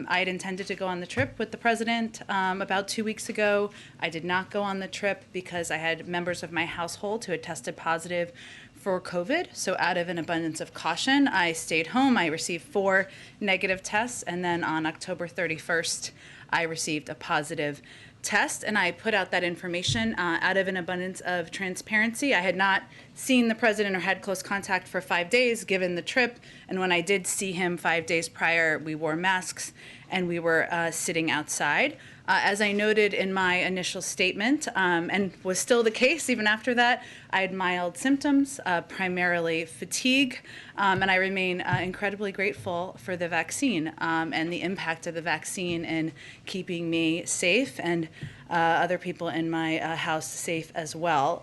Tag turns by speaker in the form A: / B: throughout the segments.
A: I had intended to go on the trip with the president about 2 weeks ago. I did not go on the trip because I had members of my household who had tested positive for COVID. So out of an abundance of caution, I stayed home. I received 4 negative tests, and then on October 31st, I received a positive test, and I put out that information out of an abundance of transparency. I had not seen the president or had close contact for 5 days given the trip, and when I did see him 5 days prior, we wore masks and we were sitting outside. As I noted in my initial statement, and was still the case even after that, I had mild symptoms, primarily fatigue, and I remain incredibly grateful for the vaccine and the impact of the vaccine in keeping me safe and other people in my house safe as well.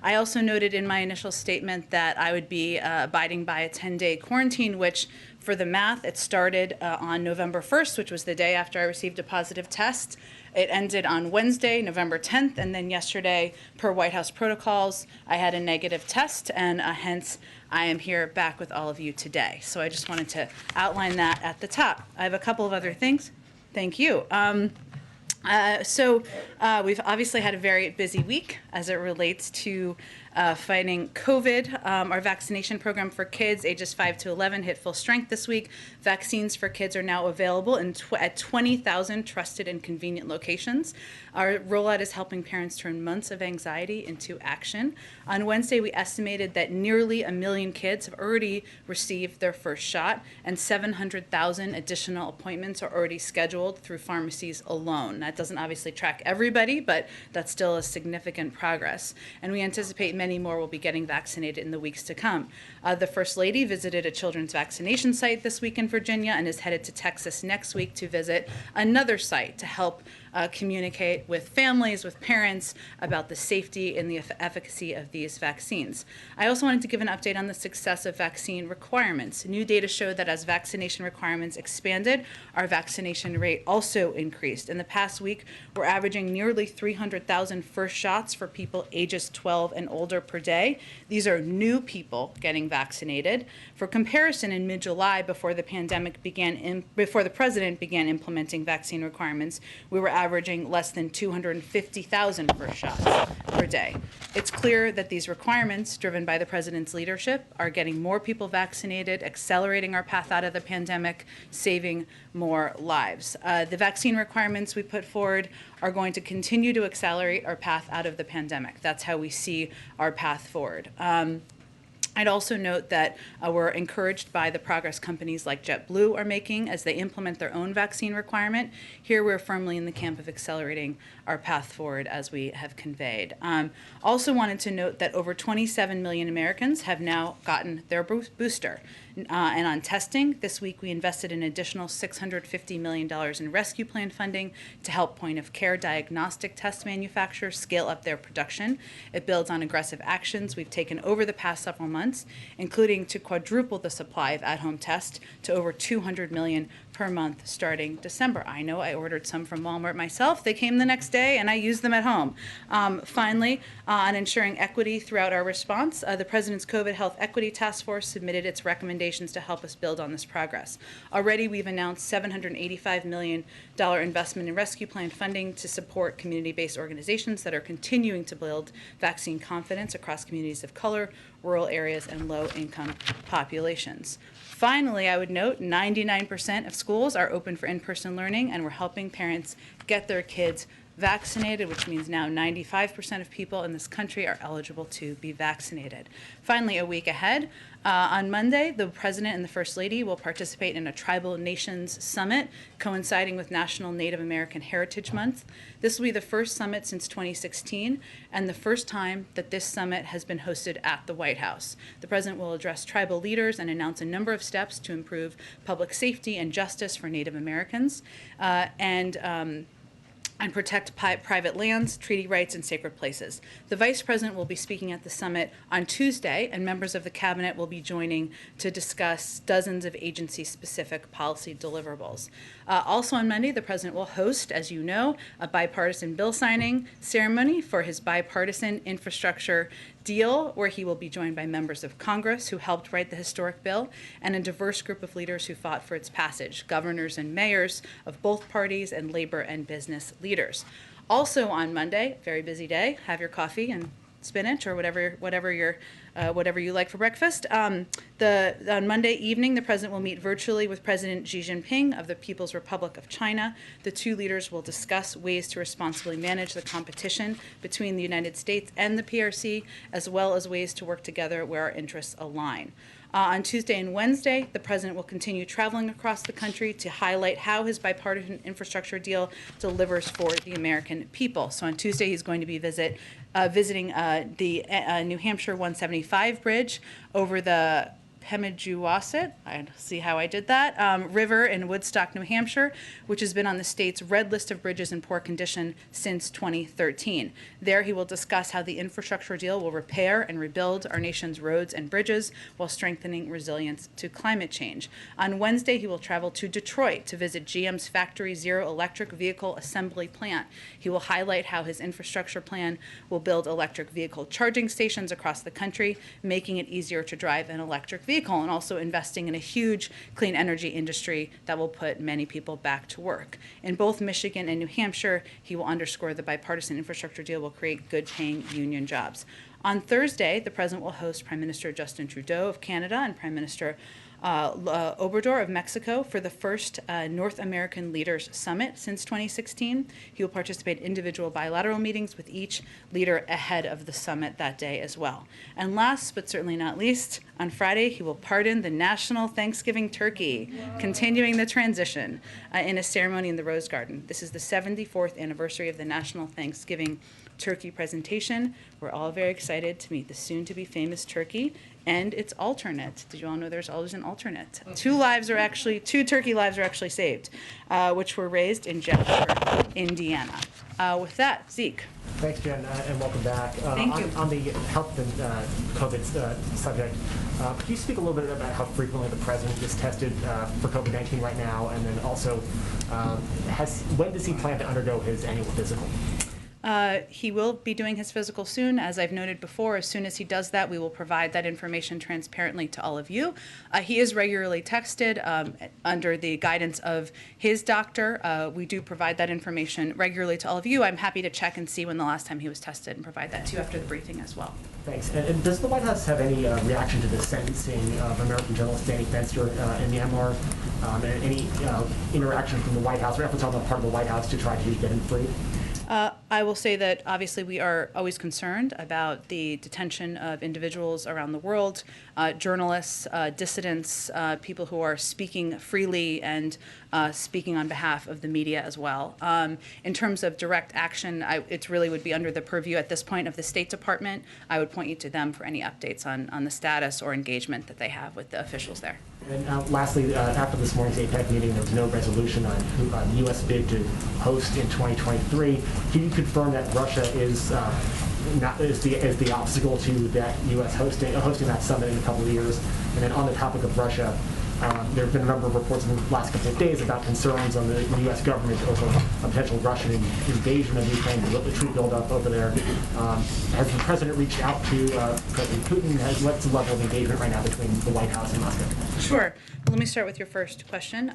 A: I also noted in my initial statement that I would be abiding by a 10-day quarantine, which for the math, it started on November 1st, which was the day after I received a positive test. It ended on Wednesday, November 10th, and then yesterday, per White House protocols, I had a negative test, and hence I am here back with all of you today. So I just wanted to outline that at the top. I have a couple of other things. Thank you. We've obviously had a very busy week as it relates to fighting COVID. Our vaccination program for kids ages 5 to 11 hit full strength this week. Vaccines for kids are now available at 20,000 trusted and convenient locations. Our rollout is helping parents turn months of anxiety into action. On Wednesday, we estimated that nearly 1 million kids have already received their first shot, and 700,000 additional appointments are already scheduled through pharmacies alone. That doesn't obviously track everybody, but that's still a significant progress. And we anticipate many more will be getting vaccinated in the weeks to come. The First Lady visited a children's vaccination site this week in Virginia and is headed to Texas next week to visit another site to help communicate with families, with parents about the safety and the efficacy of these vaccines. I also wanted to give an update on the success of vaccine requirements. New data show that as vaccination requirements expanded, our vaccination rate also increased. In the past week, we're averaging nearly 300,000 first shots for people ages 12 and older per day. These are new people getting vaccinated. For comparison, in mid-July, before the president began implementing vaccine requirements, we were averaging less than 250,000 first shots per day. It's clear that these requirements, driven by the president's leadership, are getting more people vaccinated, accelerating our path out of the pandemic, saving more lives. The vaccine requirements we put forward are going to continue to accelerate our path out of the pandemic. That's how we see our path forward. I'd also note that we're encouraged by the progress companies like JetBlue are making as they implement their own vaccine requirement. Here we're firmly in the camp of accelerating our path forward as we have conveyed. Also wanted to note that over 27 million Americans have now gotten their booster. And on testing, this week we invested an additional $650 million in rescue plan funding to help point-of-care diagnostic test manufacturers scale up their production. It builds on aggressive actions we've taken over the past several months, including to quadruple the supply of at-home tests to over 200 million per month starting December. I know I ordered some from Walmart myself. They came the next day and I used them at home. Finally, on ensuring equity throughout our response, the President's COVID Health Equity Task Force submitted its recommendations to help us build on this progress. Already we've announced $785 million investment in rescue plan funding to support community-based organizations that are continuing to build vaccine confidence across communities of color, rural areas, and low-income populations. Finally, I would note 99% of schools are open for in-person learning, and we're helping parents get their kids vaccinated, which means now 95% of people in this country are eligible to be vaccinated. Finally, a week ahead, on Monday, the President and the First Lady will participate in a Tribal Nations Summit coinciding with National Native American Heritage Month. This will be the first summit since 2016 and the first time that this summit has been hosted at the White House. The President will address tribal leaders and announce a number of steps to improve public safety and justice for Native Americans and protect private lands, treaty rights, and sacred places. The Vice President will be speaking at the summit on Tuesday, and members of the Cabinet will be joining to discuss dozens of agency-specific policy deliverables. Also on Monday, the President will host, as you know, a bipartisan bill signing ceremony for his bipartisan infrastructure deal, where he will be joined by members of Congress who helped write the historic bill, and a diverse group of leaders who fought for its passage, governors and mayors of both parties and labor and business leaders. Also on Monday, very busy day, have your coffee and spinach or whatever you like for breakfast. On Monday evening, the president will meet virtually with President Xi Jinping of the People's Republic of China. The two leaders will discuss ways to responsibly manage the competition between the United States and the PRC, as well as ways to work together where our interests align. On Tuesday and Wednesday, the president will continue traveling across the country to highlight how his bipartisan infrastructure deal delivers for the American people. So on Tuesday, he's going to be visiting the New Hampshire 175 bridge over the Pemigewasset, I see how I did that, river in Woodstock, New Hampshire, which has been on the state's red list of bridges in poor condition since 2013. There he will discuss how the infrastructure deal will repair and rebuild our nation's roads and bridges while strengthening resilience to climate change. On Wednesday, he will travel to Detroit to visit GM's Factory Zero electric vehicle assembly plant. He will highlight how his infrastructure plan will build electric vehicle charging stations across the country, making it easier to drive an electric vehicle, and also investing in a huge clean energy industry that will put many people back to work. In both Michigan and New Hampshire, he will underscore the bipartisan infrastructure deal will create good-paying union jobs. On Thursday, the president will host Prime Minister Justin Trudeau of Canada and Prime Minister Obrador of Mexico for the first North American Leaders Summit since 2016. He will participate in individual bilateral meetings with each leader ahead of the summit that day as well. And last but certainly not least, on Friday, he will pardon the national Thanksgiving turkey, continuing the transition in a ceremony in the Rose Garden. This is the 74th anniversary of the National Thanksgiving Turkey presentation. We're all very excited to meet the soon-to-be famous turkey and its alternate. Did you all know there's always an alternate? Two turkey lives are actually saved, which were raised in Jasper, Indiana. With that, Zeke.
B: Thanks, Jen, and welcome back.
A: Thank you.
B: On the health and COVID subject, could you speak a little bit about how frequently the president is tested for COVID-19 right now, and then also, when does he plan to undergo his annual physical?
A: He will be doing his physical soon. As I've noted before, as soon as he does that, we will provide that information transparently to all of you. He is regularly texted under the guidance of his doctor. We do provide that information regularly to all of you. I'm happy to check and see when the last time he was tested and provide that to you after the briefing as well.
B: Thanks. And does the White House have any reaction to the sentencing of American journalist Danny Fenster in Myanmar? And any interaction from the White House or efforts on the part of the White House to try to get him free?
A: I will say that obviously we are always concerned about the detention of individuals around the world, journalists, dissidents, people who are speaking freely and speaking on behalf of the media as well. In terms of direct action, it really would be under the purview at this point of the State Department. I would point you to them for any updates on the status or engagement that they have with the officials there.
B: And lastly, after this morning's APEC meeting, there was no resolution on the U.S. bid to host in 2023. Can you confirm that Russia is the obstacle to that U.S. hosting that summit in a couple of years? And then on the topic of Russia, there have been a number of reports in the last couple of days about concerns on the U.S. government over a potential Russian invasion of Ukraine, the troop buildup over there. Has the president reached out to President Putin? What's the level of engagement right now between the White House and Moscow?
A: Sure. Let me start with your first question.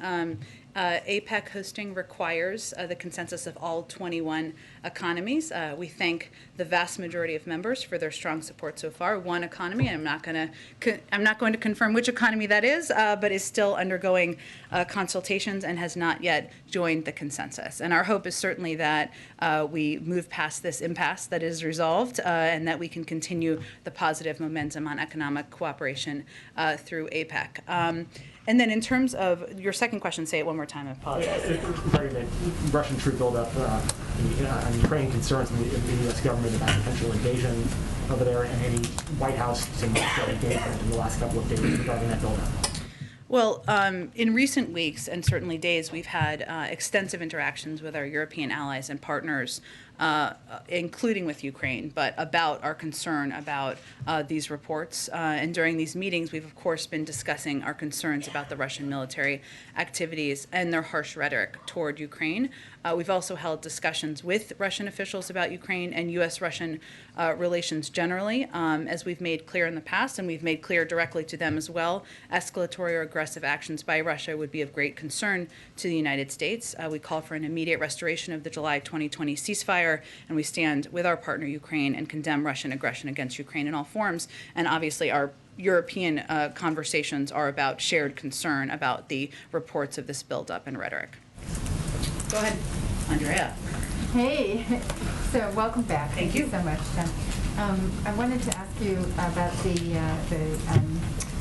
A: APEC hosting requires the consensus of all 21 economies. We thank the vast majority of members for their strong support so far. One economy, and I'm not going to confirm which economy that is, but is still undergoing consultations and has not yet joined the consensus. And our hope is certainly that we move past this impasse that is resolved and that we can continue the positive momentum on economic cooperation through APEC. And then in terms of your second question, say it one more time, I apologize.
B: Regarding the Russian troop buildup on Ukraine, concerns in the U.S. government about potential invasion over there, and any White House to Moscow engagement in the last couple of days regarding that buildup.
A: Well, in recent weeks and certainly days, we've had extensive interactions with our European allies and partners including with Ukraine, but about our concern about these reports. And during these meetings, we've, of course, been discussing our concerns about the Russian military activities and their harsh rhetoric toward Ukraine. We've also held discussions with Russian officials about Ukraine and U.S.-Russian relations generally, as we've made clear in the past, and we've made clear directly to them as well. Escalatory or aggressive actions by Russia would be of great concern to the United States. We call for an immediate restoration of the July 2020 ceasefire, and we stand with our partner Ukraine and condemn Russian aggression against Ukraine in all forms. And obviously our European conversations are about shared concern about the reports of this buildup and rhetoric. Go ahead, Andrea.
C: Hey, so welcome back.
A: Thank you
C: so much, Jen. I wanted to ask you about the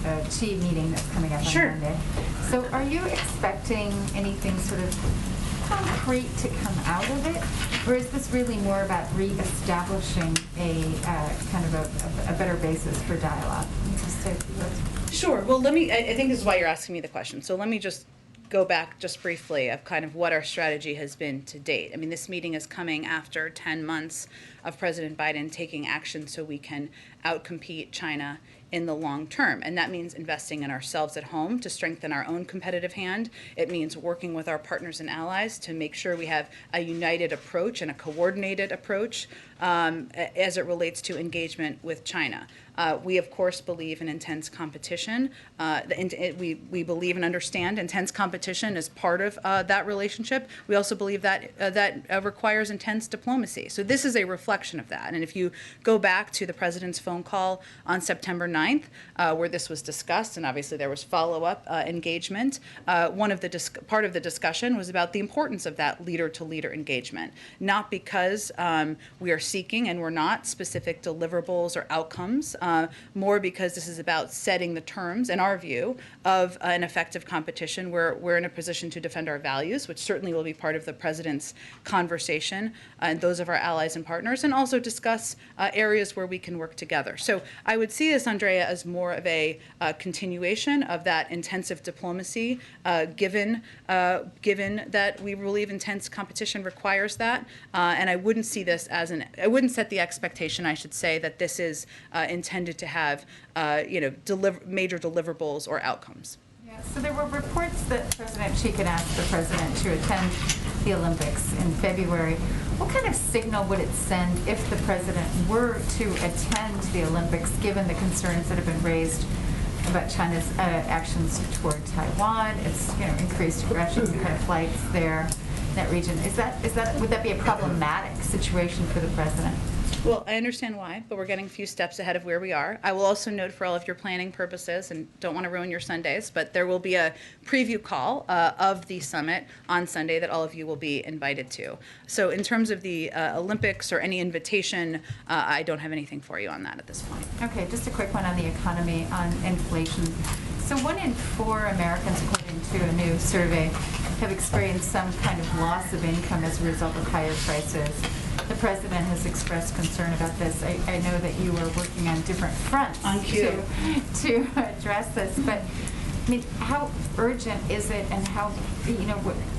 C: Chi meeting that's coming up on
A: Sure.
C: Monday. So are you expecting anything sort of concrete to come out of it? Or is this really more about reestablishing a kind of a better basis for dialogue? Just to,
A: Sure. Well, I think this is why you're asking me the question. So let me just go back just briefly of kind of what our strategy has been to date. I mean, this meeting is coming after 10 months of President Biden taking action so we can outcompete China in the long term. And that means investing in ourselves at home to strengthen our own competitive hand. It means working with our partners and allies to make sure we have a united approach and a coordinated approach as it relates to engagement with China. We, of course, believe in intense competition. We believe and understand intense competition as part of that relationship. We also believe that that requires intense diplomacy. So this is a reflection of that. And if you go back to the president's phone call on September 9th, where this was discussed, and obviously there was follow-up engagement, part of the discussion was about the importance of that leader-to-leader engagement, not because we are seeking, and we're not, specific deliverables or outcomes, more because this is about setting the terms, in our view, of an effective competition where we're in a position to defend our values, which certainly will be part of the president's conversation and those of our allies and partners, and also discuss areas where we can work together. So I would see this, Andrea, as more of a continuation of that intensive diplomacy, given that we believe intense competition requires that, and I wouldn't see this as I wouldn't set the expectation, I should say, that this is intended to have, major deliverables or outcomes.
C: yeah, so there were reports that President Xi could ask the president to attend the Olympics in February. What kind of signal would it send if the president were to attend the Olympics, given the concerns that have been raised about China's actions toward Taiwan, its increased aggression, kind of flights there in that region? Would that be a problematic situation for the president?
A: Well, I understand why, but we're getting a few steps ahead of where we are. I will also note, for all of your planning purposes, and don't want to ruin your Sundays, but there will be a preview call of the summit on Sunday that all of you will be invited to. So in terms of the Olympics or any invitation, I don't have anything for you on that at this point.
C: Okay, just a quick one on the economy, on inflation. So 1 in 4 Americans, according to a new survey, have experienced some kind of loss of income as a result of higher prices. The president has expressed concern about this. I know that you are working on different fronts
A: On cue.
C: to address this, but I mean, how urgent is it, and how,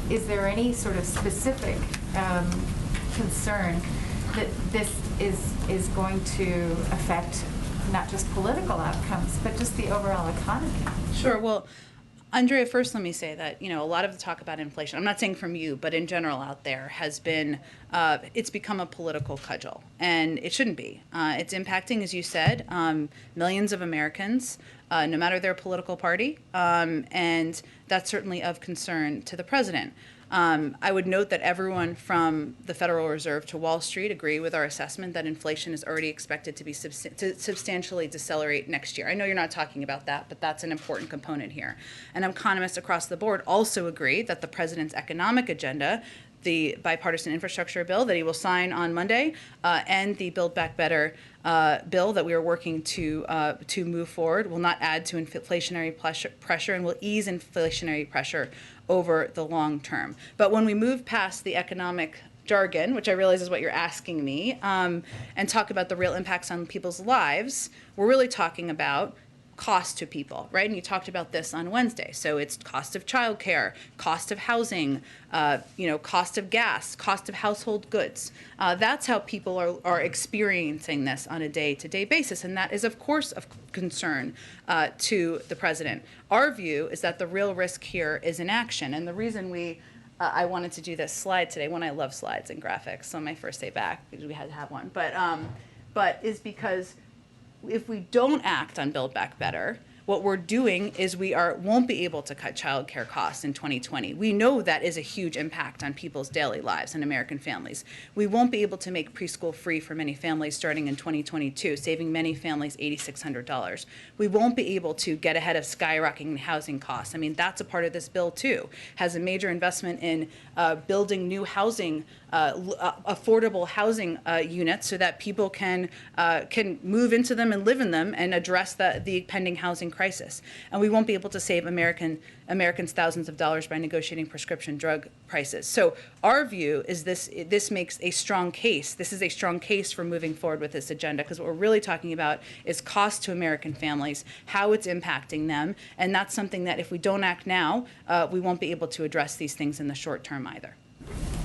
C: is there any sort of specific concern that this is going to affect not just political outcomes, but just the overall economy?
A: Sure. Well, Andrea, first let me say that, a lot of the talk about inflation, I'm not saying from you, but in general out there, has been, it's become a political cudgel, and it shouldn't be. It's impacting, as you said, millions of Americans, no matter their political party, and that's certainly of concern to the president. I would note that everyone from the Federal Reserve to Wall Street agree with our assessment that inflation is already expected to be substantially decelerate next year. I know you're not talking about that, but that's an important component here. And economists across the board also agree that the president's economic agenda, the bipartisan infrastructure bill that he will sign on Monday, and the Build Back Better bill that we are working to move forward, will not add to inflationary pressure and will ease inflationary pressure over the long term. But when we move past the economic jargon, which I realize is what you're asking me, and talk about the real impacts on people's lives, we're really talking about cost to people, right? And you talked about this on Wednesday. So it's cost of childcare, cost of housing, cost of gas, cost of household goods. That's how people are experiencing this on a day-to-day basis, and that is, of course, of concern to the president. Our view is that the real risk here is inaction, and the reason I wanted to do this slide today, I love slides and graphics on my first day back, because we had to have one, but is because if we don't act on Build Back Better, what we're doing is we won't be able to cut child care costs in 2020. We know that is a huge impact on people's daily lives and American families. We won't be able to make preschool free for many families starting in 2022, saving many families $8,600. We won't be able to get ahead of skyrocketing housing costs. I mean, that's a part of this bill too. Has a major investment in building new housing, affordable housing units so that people can move into them and live in them and address the pending housing crisis. And we won't be able to save Americans thousands of dollars by negotiating prescription drug prices. So our view is this makes a strong case. This is a strong case for moving forward with this agenda, because what we're really talking about is cost to American families, how it's impacting them, and that's something that if we don't act now, we won't be able to address these things in the short term either.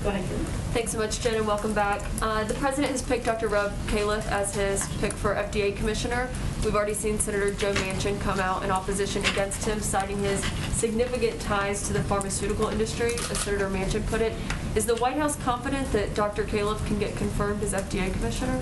A: Go ahead.
D: Thanks so much, Jen, and welcome back. The president has picked Dr. Rob Califf as his pick for FDA commissioner. We've already seen Senator Joe Manchin come out in opposition against him, citing his significant ties to the pharmaceutical industry, as Senator Manchin put it. Is the White House confident that Dr. Califf can get confirmed as FDA commissioner?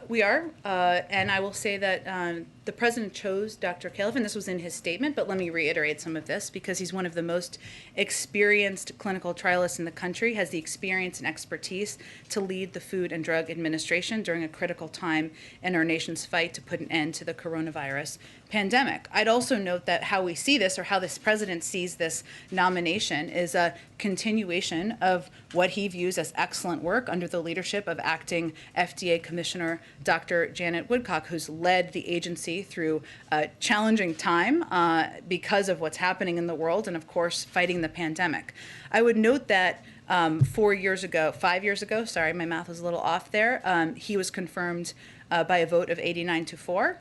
A: We are, and I will say that the president chose Dr. Califf, and this was in his statement, but let me reiterate some of this, because he's one of the most experienced clinical trialists in the country, has the experience and expertise to lead the Food and Drug Administration during a critical time in our nation's fight to put an end to the coronavirus pandemic. I'd also note that how we see this, or how this president sees this nomination, is a continuation of what he views as excellent work under the leadership of acting FDA Commissioner Dr. Janet Woodcock, who's led the agency through a challenging time because of what's happening in the world and, of course, fighting the pandemic. I would note that 5 years ago, sorry, my math was a little off there, he was confirmed by a vote of 89-4.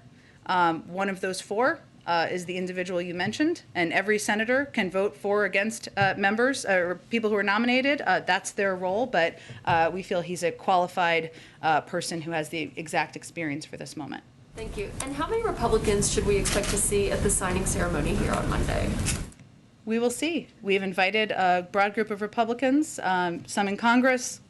A: One of those four is the individual you mentioned, and every senator can vote for or against members or people who are nominated. That's their role, but we feel he's a qualified person who has the exact experience for this moment.
D: Thank you. And how many Republicans should we expect to see at the signing ceremony here on Monday?
A: We will see. We've invited a broad group of Republicans, some in Congress,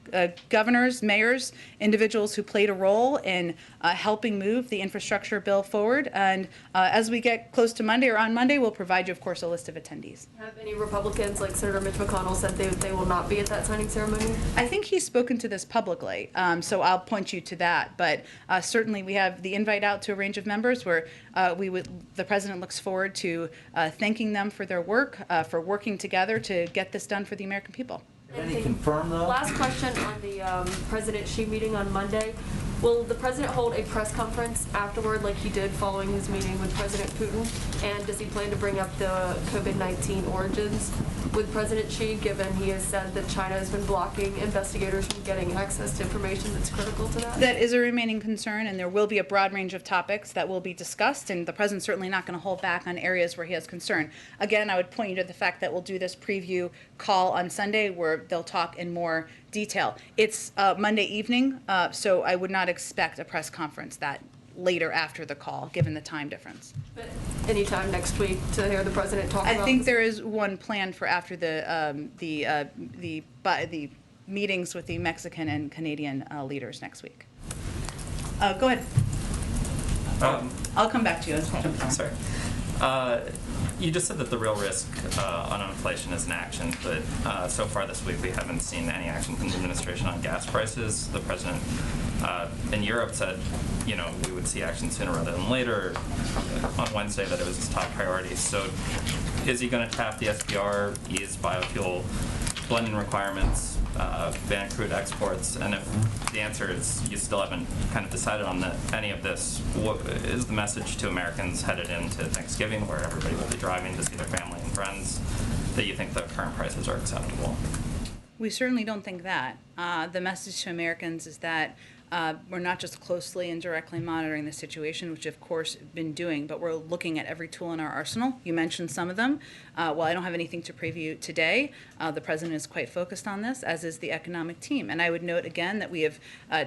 A: governors, mayors, individuals who played a role in helping move the infrastructure bill forward. And as we get close to Monday or on Monday, we'll provide you, of course, a list of attendees.
D: Have any Republicans, like Senator Mitch McConnell, said they will not be at that signing ceremony?
A: I think he's spoken to this publicly, so I'll point you to that. But certainly we have the invite out to a range of members where the president looks forward to thanking them for their work, for working together to get this done for the American people.
E: Any confirm though?
D: Last question on the President-Xi meeting on Monday. Will the president hold a press conference afterward like he did following his meeting with President Putin? And does he plan to bring up the COVID-19 origins with President Xi, given he has said that China has been blocking investigators from getting access to information that's critical to that?
A: That is a remaining concern, and there will be a broad range of topics that will be discussed, and the president's certainly not going to hold back on areas where he has concern. Again, I would point you to the fact that we'll do this preview call on Sunday where they'll talk in more detail. It's Monday evening, so I would not expect a press conference that later after the call, given the time difference.
D: But anytime next week to hear the president talk about
A: I think
D: this?
A: there is one planned for after the meetings with the Mexican and Canadian leaders next week. Go ahead. I'll come back to you.
F: Sorry. You just said that the real risk on inflation is inaction, but so far this week we haven't seen any action from the administration on gas prices. The president in Europe said, we would see action sooner rather than later. On Wednesday, that it was his top priority. So, is he going to tap the SPR, ease biofuel blending requirements, ban crude exports? And if the answer is you still haven't kind of decided on any of this, what is the message to Americans headed into Thanksgiving, where everybody will be driving to see their family and friends, that you think the current prices are acceptable?
A: We certainly don't think that. The message to Americans is that We're not just closely and directly monitoring the situation, which of course been doing, but we're looking at every tool in our arsenal. You mentioned some of them. While I don't have anything to preview today, the president is quite focused on this, as is the economic team. And I would note again that we have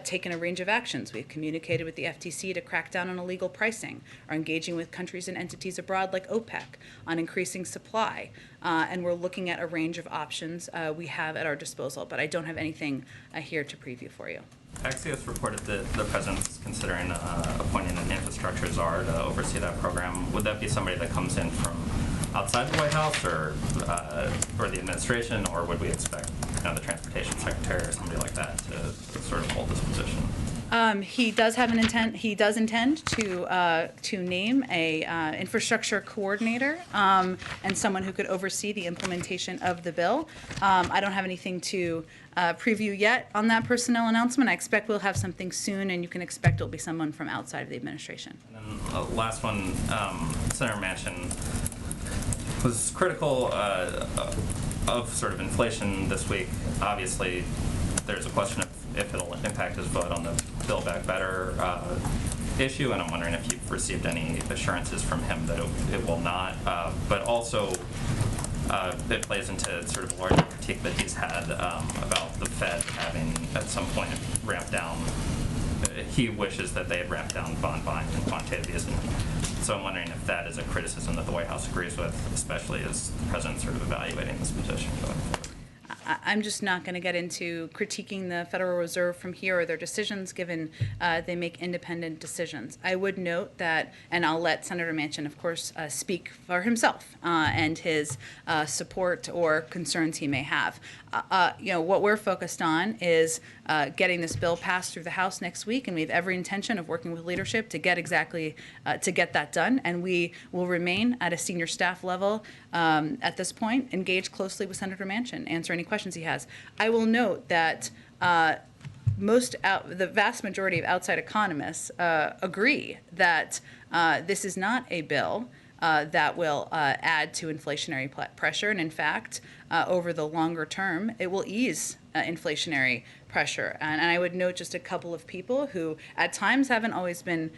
A: taken a range of actions. We've communicated with the FTC to crack down on illegal pricing, are engaging with countries and entities abroad like OPEC on increasing supply. And we're looking at a range of options we have at our disposal, but I don't have anything here to preview for you.
F: Axios reported that the president's considering appointing an infrastructure czar to oversee that program. Would that be somebody that comes in from outside the White House or the administration, or would we expect the transportation secretary or somebody like that to sort of hold this position?
A: He does have an intent. He does intend to name a infrastructure coordinator and someone who could oversee the implementation of the bill. I don't have anything to preview yet on that personnel announcement. I expect we'll have something soon, and you can expect it'll be someone from outside of the administration.
F: And then last one, Senator Manchin was critical of sort of inflation this week. Obviously, there's a question of if it'll impact his vote on the Build Back Better issue, and I'm wondering if you've received any assurances from him that it will not. But also, it plays into sort of a larger critique that he's had about the Fed having at some point ramped down. He wishes that they had ramped down bond buying and quantitative easing. So I'm wondering if that is a criticism that the White House agrees with, especially as the president's sort of evaluating this position going forward.
A: I'm just not going to get into critiquing the Federal Reserve from here or their decisions, given they make independent decisions. I would note that, and I'll let Senator Manchin, of course, speak for himself and his support or concerns he may have. What we're focused on is getting this bill passed through the House next week, and we have every intention of working with leadership to get that done. And we will remain at a senior staff level at this point, engage closely with Senator Manchin, answer any questions he has. I will note that the vast majority of outside economists agree that this is not a bill that will add to inflationary pressure. And in fact, over the longer term, it will ease inflationary pressure. And I would note just a couple of people who at times haven't always been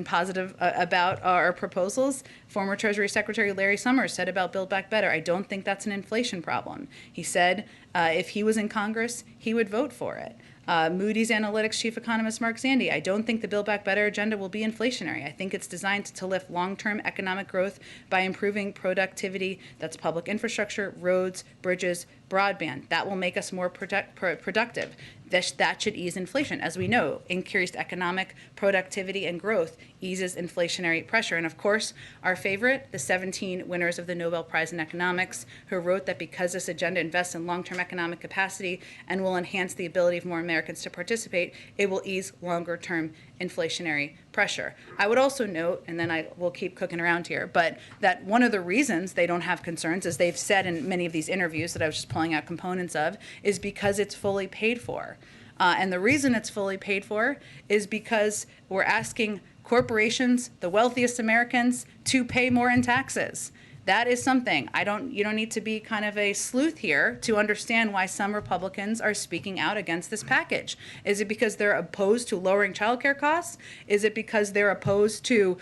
A: positive about our proposals. Former Treasury Secretary Larry Summers said about Build Back Better, I don't think that's an inflation problem. He said if he was in Congress, he would vote for it. Moody's Analytics chief economist Mark Zandi, I don't think the Build Back Better agenda will be inflationary. I think it's designed to lift long-term economic growth by improving productivity. That's public infrastructure, roads, bridges, broadband. That will make us more productive. That should ease inflation. As we know, increased economic productivity and growth eases inflationary pressure. And of course, our favorite, the 17 winners of the Nobel Prize in Economics, who wrote that because this agenda invests in long-term economic capacity and will enhance the ability of more Americans to participate, it will ease longer-term inflationary pressure. I would also note, and then I will keep cooking around here, but that one of the reasons they don't have concerns, as they've said in many of these interviews that I was just pulling out components of, is because it's fully paid for. And the reason it's fully paid for is because we're asking corporations, the wealthiest Americans, to pay more in taxes. That is something. You don't need to be kind of a sleuth here to understand why some Republicans are speaking out against this package. Is it because they're opposed to lowering child care costs? Is it because they're opposed to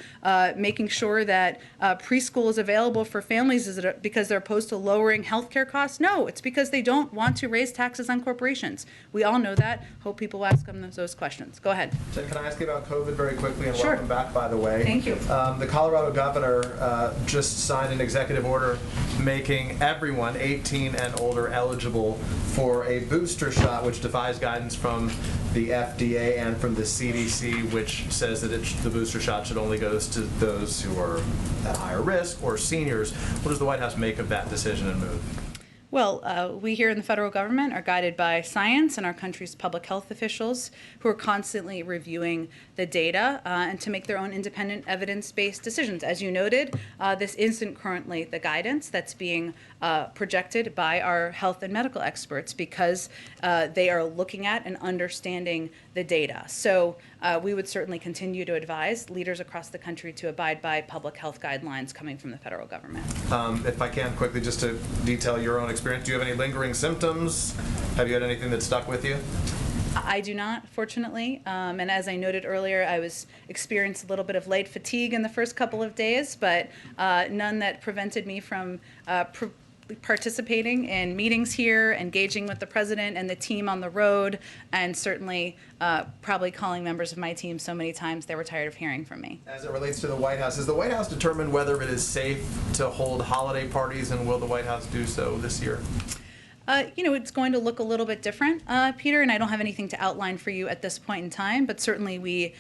A: making sure that preschool is available for families? Is it because they're opposed to lowering health care costs? No, it's because they don't want to raise taxes on corporations. We all know that. Hope people ask them those questions. Go ahead.
E: Jen, can I ask you about COVID very quickly? And
A: Sure.
E: Welcome back, by the way.
A: Thank you.
E: The Colorado governor just signed an executive order making everyone 18 and older eligible for a booster shot, which defies guidance from the FDA and from the CDC, which says that the booster shot should only go to those who are at higher risk or seniors. What does the White House make of that decision and move?
A: Well, we here in the federal government are guided by science and our country's public health officials who are constantly reviewing the data and to make their own independent evidence-based decisions. As you noted, this isn't currently the guidance that's being projected by our health and medical experts because they are looking at and understanding the data. So we would certainly continue to advise leaders across the country to abide by public health guidelines coming from the federal government.
E: If I can quickly, just to detail your own experience, do you have any lingering symptoms? Have you had anything that stuck with you?
A: I do not, fortunately. And as I noted earlier, I experienced a little bit of light fatigue in the first couple of days, but none that prevented me from participating in meetings here, engaging with the president and the team on the road, and certainly probably calling members of my team so many times they were tired of hearing from me.
E: As it relates to the White House, has the White House determined whether it is safe to hold holiday parties, and will the White House do so this year?
A: It's going to look a little bit different, Peter, and I don't have anything to outline for you at this point in time, but certainly we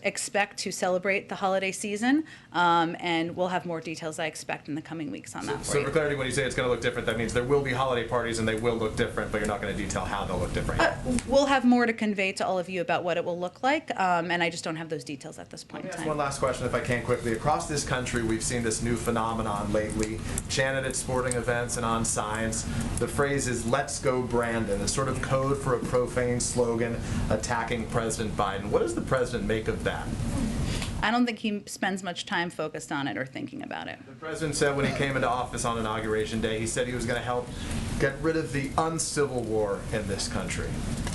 A: expect to celebrate the holiday season, and we'll have more details, I expect, in the coming weeks on that for
E: So
A: you.
E: for clarity, when you say it's going to look different, that means there will be holiday parties and they will look different, but you're not going to detail how they'll look different yet.
A: We'll have more to convey to all of you about what it will look like, and I just don't have those details at this point in
E: Let me ask
A: time.
E: one last question, if I can quickly. Across this country, we've seen this new phenomenon lately, chanted at sporting events and on signs. The phrase is "Let's go Brandon," a sort of code for a profane slogan attacking President Biden. What does the president make of that?
A: I don't think he spends much time focused on it or thinking about it.
E: The president said when he came into office on Inauguration Day, he said he was going to help get rid of the uncivil war in this country.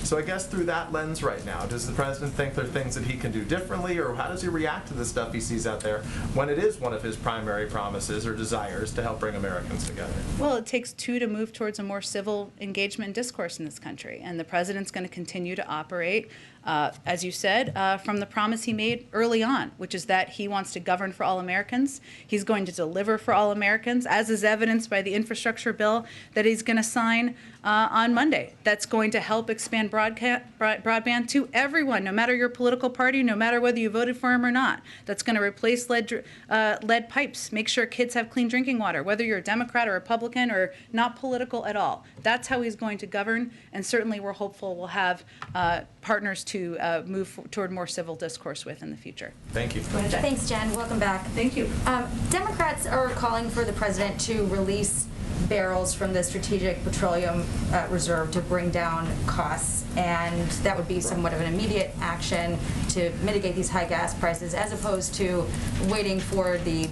E: So I guess through that lens right now, does the president think there are things that he can do differently, or how does he react to the stuff he sees out there when it is one of his primary promises or desires to help bring Americans together?
A: Well, it takes two to move towards a more civil engagement and discourse in this country, and the president's going to continue to operate, as you said, from the promise he made early on, which is that he wants to govern for all Americans. He's going to deliver for all Americans, as is evidenced by the infrastructure bill that he's going to sign on Monday. That's going to help expand broadband to everyone, no matter your political party, no matter whether you voted for him or not. That's going to replace lead pipes, make sure kids have clean drinking water, whether you're a Democrat or Republican or not political at all. That's how he's going to govern, and certainly we're hopeful we'll have partners to move toward more civil discourse with in the future.
E: Thank you.
G: Thanks, Jen. Welcome back.
A: Thank you.
G: Democrats are calling for the president to release barrels from the Strategic Petroleum Reserve to bring down costs, and that would be somewhat of an immediate action to mitigate these high gas prices, as opposed to waiting for the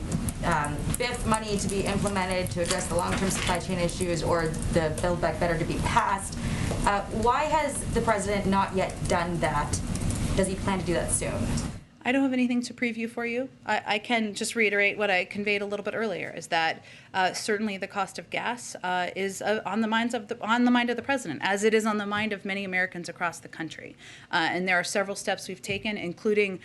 G: BIF money to be implemented to address the long-term supply chain issues, or the Build Back Better to be passed. Why has the president not yet done that? Does he plan to do that soon?
A: I don't have anything to preview for you. I can just reiterate what I conveyed a little bit earlier, is that certainly the cost of gas is on the mind of the president, as it is on the mind of many Americans across the country. And there are several steps we've taken, including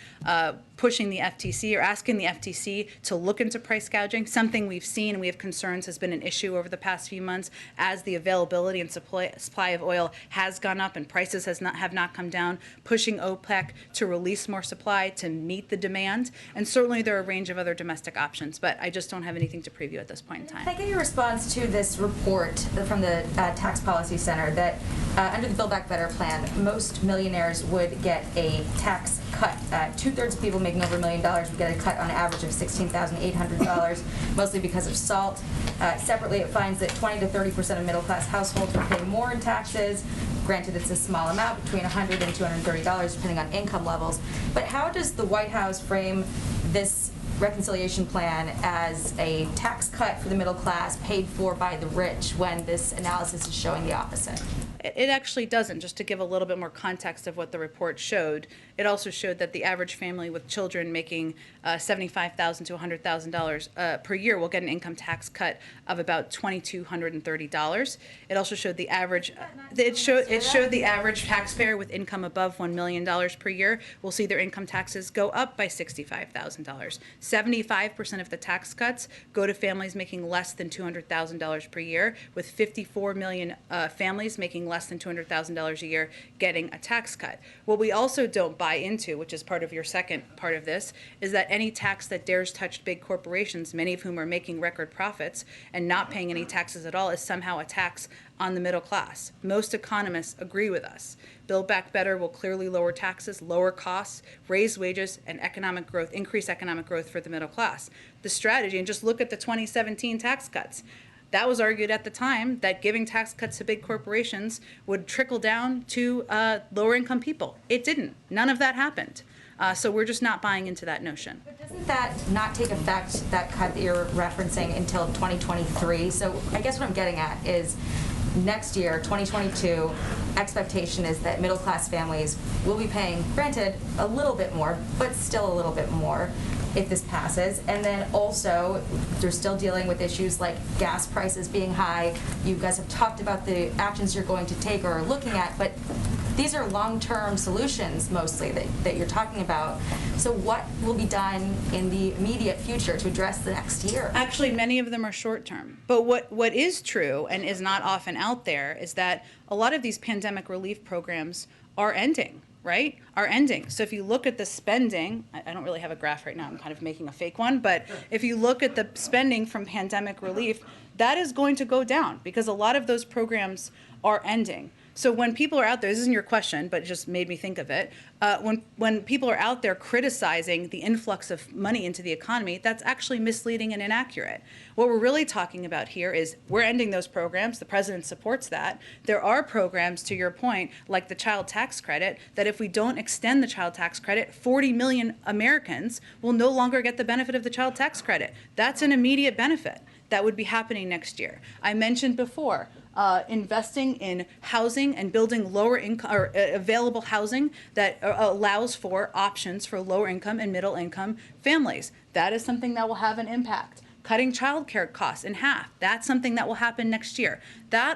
A: pushing the FTC or asking the FTC to look into price gouging, something we've seen and we have concerns has been an issue over the past few months as the availability and supply of oil has gone up and prices have not come down, pushing OPEC to release more supply to meet the demand. And certainly there are a range of other domestic options, but I just don't have anything to preview at this point in time.
G: Can I get your response to this report from the Tax Policy Center that under the Build Back Better plan, most millionaires would get a tax cut? Two-thirds of people making over $1 million would get a cut on average of $16,800, mostly because of SALT. Separately, it finds that 20 to 30% of middle-class households will pay more in taxes. Granted, it's a small amount, between $100 and $230, depending on income levels. But how does the White House frame this reconciliation plan as a tax cut for the middle class paid for by the rich, when this analysis is showing the opposite?
A: It actually doesn't. Just to give a little bit more context of what the report showed, it also showed that the average family with children making $75,000 to $100,000 per year will get an income tax cut of about $2,230. It also showed the average. It showed the average taxpayer with income above $1 million per year will see their income taxes go up by $65,000. 75% of the tax cuts go to families making less than $200,000 per year, with 54 million families making less than $200,000 a year getting a tax cut. What we also don't buy into, which is part of your second part of this, is that any tax that dares touch big corporations, many of whom are making record profits and not paying any taxes at all, is somehow a tax on the middle class. Most economists agree with us. Build Back Better will clearly lower taxes, lower costs, raise wages, and economic growth, increase economic growth for the middle class. The strategy, and just look at the 2017 tax cuts. That was argued at the time that giving tax cuts to big corporations would trickle down to lower income people. It didn't. None of that happened. So we're just not buying into that notion.
G: But doesn't that not take effect, that cut that you're referencing, until 2023? So I guess what I'm getting at is next year, 2022, expectation is that middle-class families will be paying, granted, a little bit more, but still a little bit more if this passes. And then also, they're still dealing with issues like gas prices being high. You guys have talked about the actions you're going to take or are looking at, but these are long-term solutions mostly that you're talking about. So what will be done in the immediate future to address the next year?
A: Actually, many of them are short-term. But what is true and is not often out there is that a lot of these pandemic relief programs are ending, right? Are ending. So if you look at the spending, I don't really have a graph right now, I'm kind of making a fake one, but if you look at the spending from pandemic relief, that is going to go down because a lot of those programs are ending. So when people are out there, this isn't your question, but it just made me think of it. When people are out there criticizing the influx of money into the economy, that's actually misleading and inaccurate. What we're really talking about here is we're ending those programs. The president supports that. There are programs, to your point, like the child tax credit, that if we don't extend the child tax credit, 40 million Americans will no longer get the benefit of the child tax credit. That's an immediate benefit that would be happening next year. I mentioned before, investing in housing and building lower income or available housing that allows for options for lower income and middle income families. That is something that will have an impact. Cutting childcare costs in half. That's something that will happen next year.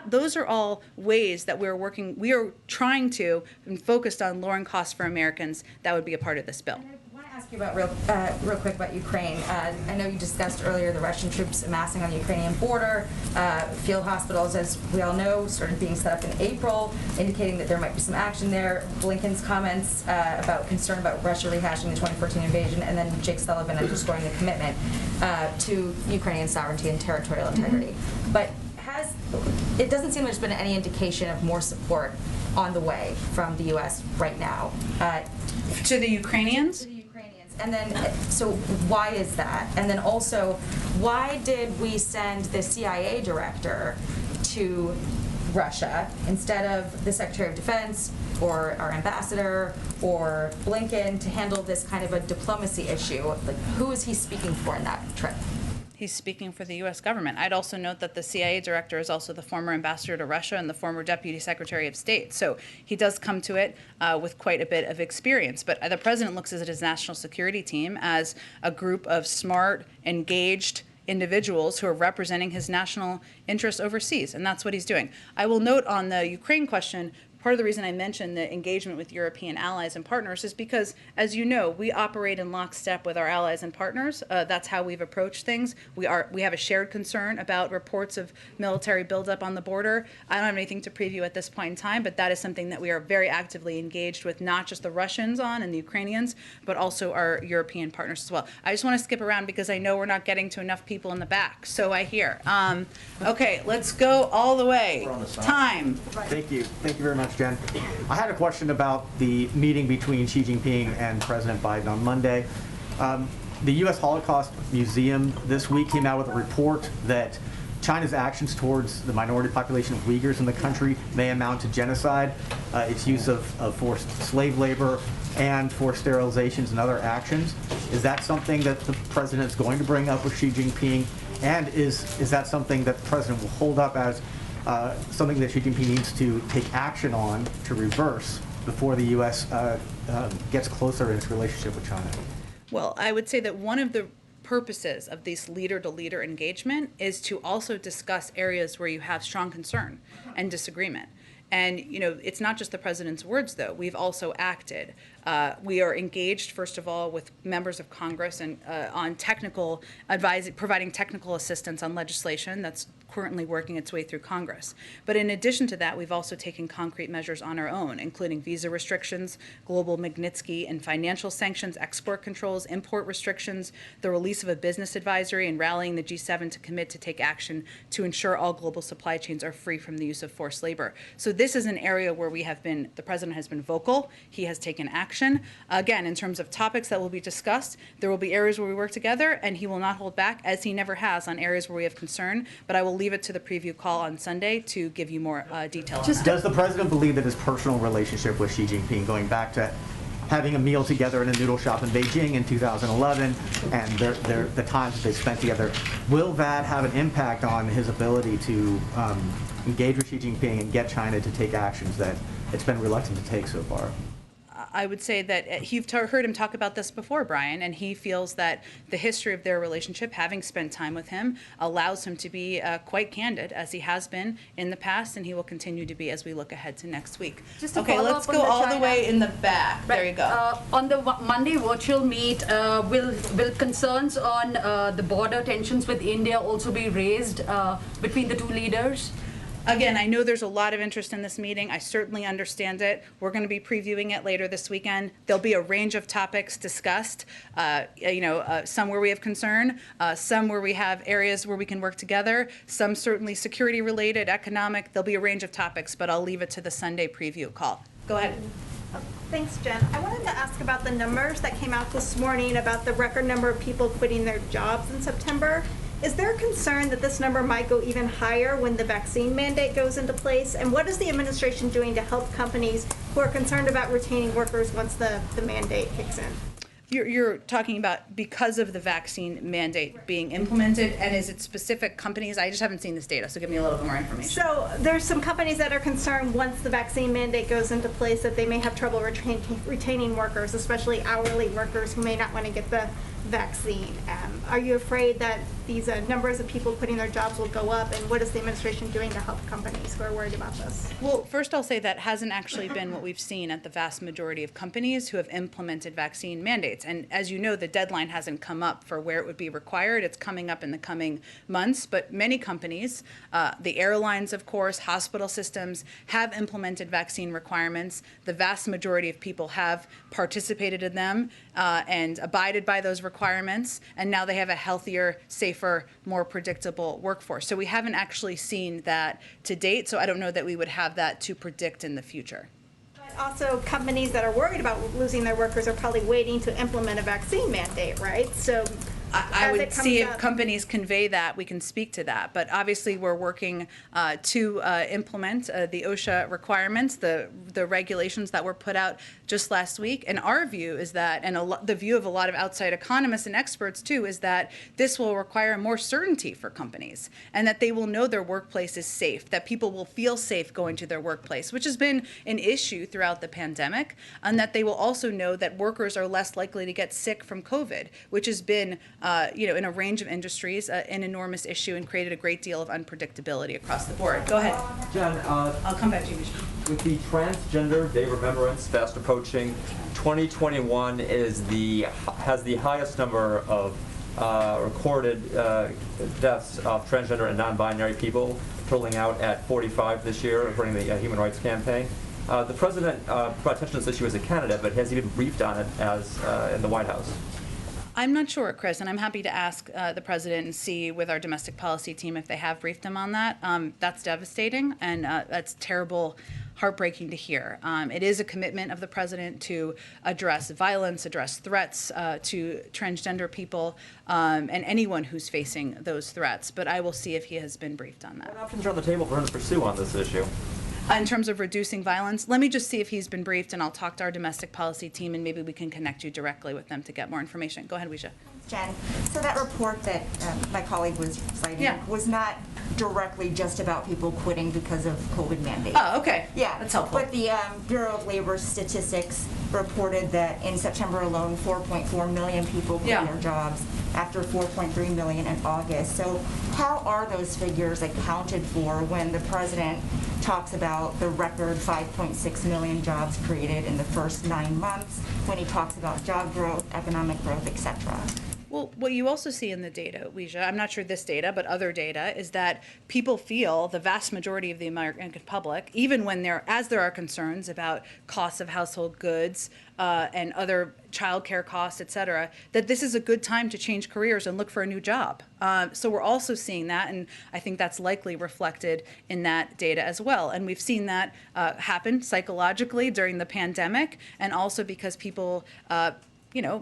A: Those are all ways that we're working. We are trying to and focused on lowering costs for Americans. That would be a part of this bill.
G: I want to ask you about real quick about Ukraine. I know you discussed earlier the Russian troops amassing on the Ukrainian border. Field hospitals, as we all know, started being set up in April, indicating that there might be some action there. Blinken's comments about concern about Russia rehashing the 2014 invasion, and then Jake Sullivan underscoring the commitment to Ukrainian sovereignty and territorial integrity. But it doesn't seem there's been any indication of more support on the way from the U.S. right now.
A: To the Ukrainians?
G: And then, so why is that? And then also, why did we send the CIA director to Russia instead of the Secretary of Defense or our ambassador or Blinken to handle this kind of a diplomacy issue? Like, who is he speaking for in that trip?
A: He's speaking for the U.S. government. I'd also note that the CIA director is also the former ambassador to Russia and the former deputy secretary of state. So he does come to it with quite a bit of experience. But the president looks at his national security team as a group of smart, engaged individuals who are representing his national interests overseas. And that's what he's doing. I will note on the Ukraine question, part of the reason I mentioned the engagement with European allies and partners is because, as you know, we operate in lockstep with our allies and partners. That's how we've approached things. We have a shared concern about reports of military buildup on the border. I don't have anything to preview at this point in time, but that is something that we are very actively engaged with, not just the Russians on and the Ukrainians, but also our European partners as well. I just want to skip around because I know we're not getting to enough people in the back, so I hear. Okay, let's go all the way. Time.
H: Thank you. Thank you very much, Jen. I had a question about the meeting between Xi Jinping and President Biden on Monday. The U.S. Holocaust Museum this week came out with a report that China's actions towards the minority population of Uyghurs in the country may amount to genocide, its use of forced slave labor and forced sterilizations and other actions. Is that something that the president is going to bring up with Xi Jinping? And is that something that the president will hold up as something that Xi Jinping needs to take action on to reverse before the U.S. Gets closer in its relationship with China?
A: Well, I would say that one of the purposes of this leader-to-leader engagement is to also discuss areas where you have strong concern and disagreement. And, you know, it's not just the president's words, though. We've also acted. We are engaged, first of all, with members of Congress and on technical advising, providing technical assistance on legislation that's currently working its way through Congress. But in addition to that, we've also taken concrete measures on our own, including visa restrictions, global Magnitsky and financial sanctions, export controls, import restrictions, the release of a business advisory, and rallying the G7 to commit to take action to ensure all global supply chains are free from the use of forced labor. So this is an area where the president has been vocal. He has taken action. Again, in terms of topics that will be discussed, there will be areas where we work together, and he will not hold back, as he never has, on areas where we have concern. But I will leave it to the preview call on Sunday to give you more detail on that.
H: Does the president believe that his personal relationship with Xi Jinping, going back to having a meal together in a noodle shop in Beijing in 2011 and the times that they spent together, will that have an impact on his ability to engage with Xi Jinping and get China to take actions that it's been reluctant to take so far?
A: I would say that you've heard him talk about this before, Brian, and he feels that the history of their relationship, having spent time with him, allows him to be quite candid, as he has been in the past, and he will continue to be as we look ahead to next week.
I: Just to
A: okay,
I: follow
A: let's
I: up on
A: go
I: the
A: all the
I: China-
A: way in the back. There
I: Right.
A: you go.
I: On the Monday virtual meet, will concerns on the border tensions with India also be raised between the two leaders?
A: Again, I know there's a lot of interest in this meeting. I certainly understand it. We're going to be previewing it later this weekend. There'll be a range of topics discussed, some where we have concern, some where we have areas where we can work together, some certainly security related, economic. There'll be a range of topics, but I'll leave it to the Sunday preview call. Go ahead.
J: Thanks, Jen. I wanted to ask about the numbers that came out this morning about the record number of people quitting their jobs in September. Is there a concern that this number might go even higher when the vaccine mandate goes into place? And what is the administration doing to help companies who are concerned about retaining workers once the mandate kicks in?
A: You're talking about because of the vaccine mandate being implemented, and is it specific companies? I just haven't seen this data, so give me a little bit more information.
J: So there's some companies that are concerned once the vaccine mandate goes into place that they may have trouble retaining workers, especially hourly workers who may not want to get the vaccine. Are you afraid that these numbers of people quitting their jobs will go up, and what is the administration doing to help companies who are worried about this?
A: Well, first I'll say that hasn't actually been what we've seen at the vast majority of companies who have implemented vaccine mandates. And as you know, the deadline hasn't come up for where it would be required. It's coming up in the coming months. But many companies, the airlines, of course, hospital systems, have implemented vaccine requirements. The vast majority of people have participated in them and abided by those requirements. And now they have a healthier, safer, more predictable workforce. So we haven't actually seen that to date. So I don't know that we would have that to predict in the future.
J: But also, companies that are worried about losing their workers are probably waiting to implement a vaccine mandate, right? So
A: I would see if companies convey that, we can speak to that. But obviously, we're working to implement the OSHA requirements, the regulations that were put out just last week. And our view is that, and the view of a lot of outside economists and experts too, is that this will require more certainty for companies and that they will know their workplace is safe, that people will feel safe going to their workplace, which has been an issue throughout the pandemic, and that they will also know that workers are less likely to get sick from COVID, which has been in a range of industries, an enormous issue and created a great deal of unpredictability across the board. Go ahead.
K: Jen,
A: I'll come back to you, Michelle.
K: with the Transgender Day Remembrance fast approaching, 2021 has the highest number of recorded deaths of transgender and non-binary people, totaling out at 45 this year, according to the Human Rights Campaign. The president brought attention to this issue as a candidate, but has he been briefed on it as in the White House?
A: I'm not sure, Chris, and I'm happy to ask the president and see with our domestic policy team if they have briefed him on that. That's devastating, and that's terrible, heartbreaking to hear. It is a commitment of the president to address violence, address threats to transgender people, and anyone who's facing those threats. But I will see if he has been briefed on that.
K: What options are on the table for him to pursue on this issue?
A: In terms of reducing violence, let me just see if he's been briefed, and I'll talk to our domestic policy team, and maybe we can connect you directly with them to get more information. Go ahead, Weisha.
L: Jen, so that report that my colleague was citing was not directly just about people quitting because of COVID mandates.
A: Oh, okay.
L: Yeah,
A: that's helpful.
L: But the Bureau of Labor Statistics reported that in September alone, 4.4 million people quit their jobs after 4.3 million in August. So how are those figures accounted for when the president talks about the record 5.6 million jobs created in the first 9 months, when he talks about job growth, economic growth, et cetera?
A: Well, what you also see in the data, Weisha, I'm not sure this data, but other data, is that people feel, the vast majority of the American public, even when there are concerns about costs of household goods and other childcare costs, et cetera, that this is a good time to change careers and look for a new job. So we're also seeing that, and I think that's likely reflected in that data as well. And we've seen that happen psychologically during the pandemic, and also because people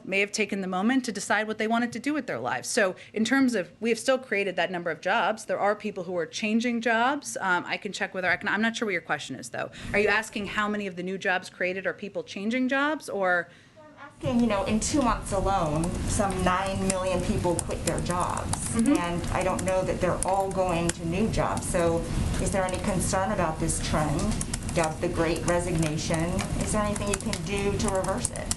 A: may have taken the moment to decide what they wanted to do with their lives. So in terms of, we have still created that number of jobs. There are people who are changing jobs. I can check with I'm not sure what your question is, though. Are you asking how many of the new jobs created are people changing jobs, or?
J: I'm
L: You know, in 2 months alone, some 9 million people quit their jobs. And I don't know that they're all going to new jobs. So is there any concern about this trend of the great resignation? Is there anything you can do to reverse it?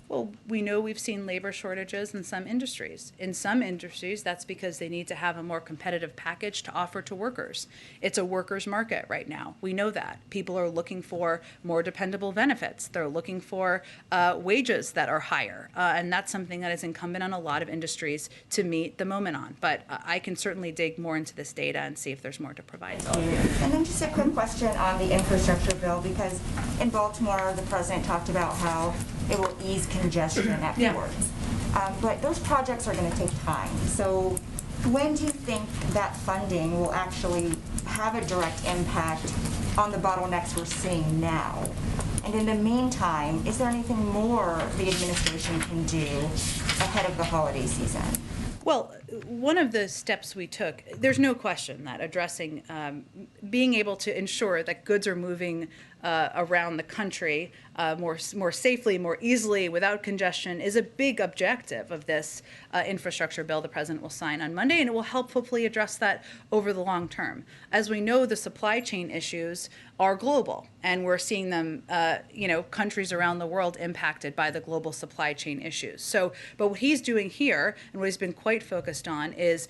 A: Well, we know we've seen labor shortages in some industries. In some industries, that's because they need to have a more competitive package to offer to workers. It's a workers' market right now. We know that. People are looking for more dependable benefits. They're looking for wages that are higher. And that's something that is incumbent on a lot of industries to meet the moment on. But I can certainly dig more into this data and see if there's more to provide.
L: And then just a quick question on the infrastructure bill, because in Baltimore, the president talked about how it will ease congestion at ports. But those projects are going to take time. So when do you think that funding will actually have a direct impact on the bottlenecks we're seeing now? And in the meantime, is there anything more the administration can do ahead of the holiday season?
A: Well, one of the steps we took, there's no question that addressing, being able to ensure that goods are moving around the country more safely, more easily, without congestion, is a big objective of this infrastructure bill the president will sign on Monday, and it will help hopefully address that over the long term. As we know, the supply chain issues are global, and we're seeing them, countries around the world impacted by the global supply chain issues. So, but what he's doing here, and what he's been quite focused on, is